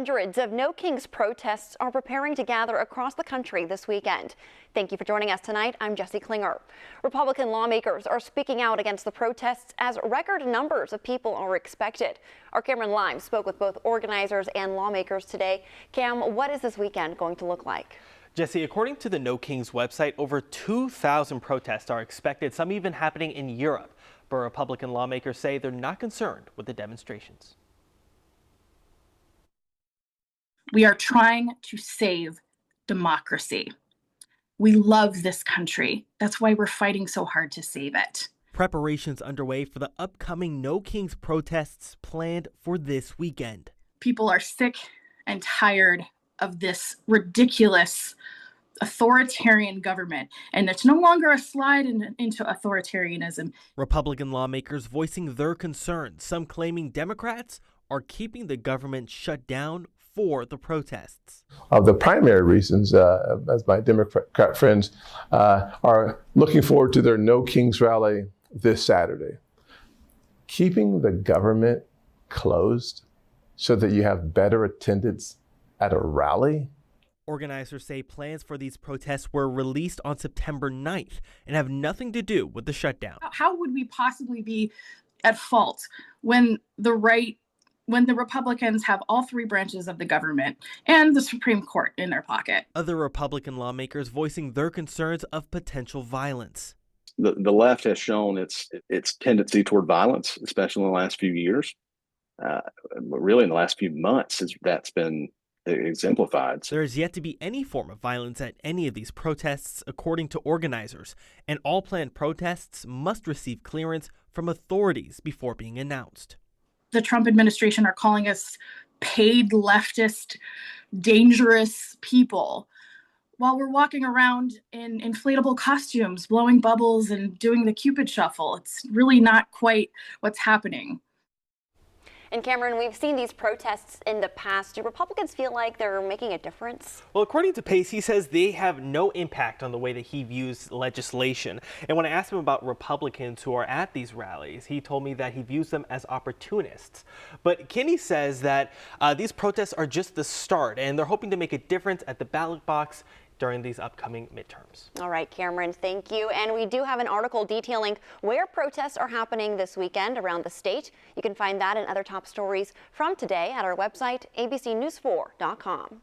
Hundreds of No Kings protests are preparing to gather across the country this weekend. Thank you for joining us tonight. I'm Jessie Klinger. Republican lawmakers are speaking out against the protests as record numbers of people are expected. Our Cameron Lime spoke with both organizers and lawmakers today. Cam, what is this weekend going to look like? Jesse, according to the No Kings website, over 2,000 protests are expected, some even happening in Europe. But Republican lawmakers say they're not concerned with the demonstrations. We are trying to save democracy. We love this country. That's why we're fighting so hard to save it. Preparations underway for the upcoming No Kings protests planned for this weekend. People are sick and tired of this ridiculous authoritarian government, and it's no longer a slide into authoritarianism. Republican lawmakers voicing their concerns, some claiming Democrats are keeping the government shut down for the protests. The primary reasons, as my Democrat friends are looking forward to their No Kings rally this Saturday. Keeping the government closed so that you have better attendance at a rally? Organizers say plans for these protests were released on September 9th and have nothing to do with the shutdown. How would we possibly be at fault when the Republicans have all three branches of the government and the Supreme Court in their pocket? Other Republican lawmakers voicing their concerns of potential violence. The left has shown its tendency toward violence, especially in the last few years. Really in the last few months, that's been exemplified. There is yet to be any form of violence at any of these protests, according to organizers, and all planned protests must receive clearance from authorities before being announced. The Trump administration are calling us paid leftist, dangerous people while we're walking around in inflatable costumes, blowing bubbles and doing the Cupid shuffle. It's really not quite what's happening. And Cameron, we've seen these protests in the past. Do Republicans feel like they're making a difference? Well, according to Pace, he says they have no impact on the way that he views legislation. And when I asked him about Republicans who are at these rallies, he told me that he views them as opportunists. But Kinney says that these protests are just the start, and they're hoping to make a difference at the ballot box during these upcoming midterms. All right, Cameron, thank you. And we do have an article detailing where protests are happening this weekend around the state. You can find that and other top stories from today at our website, abcnews4.com.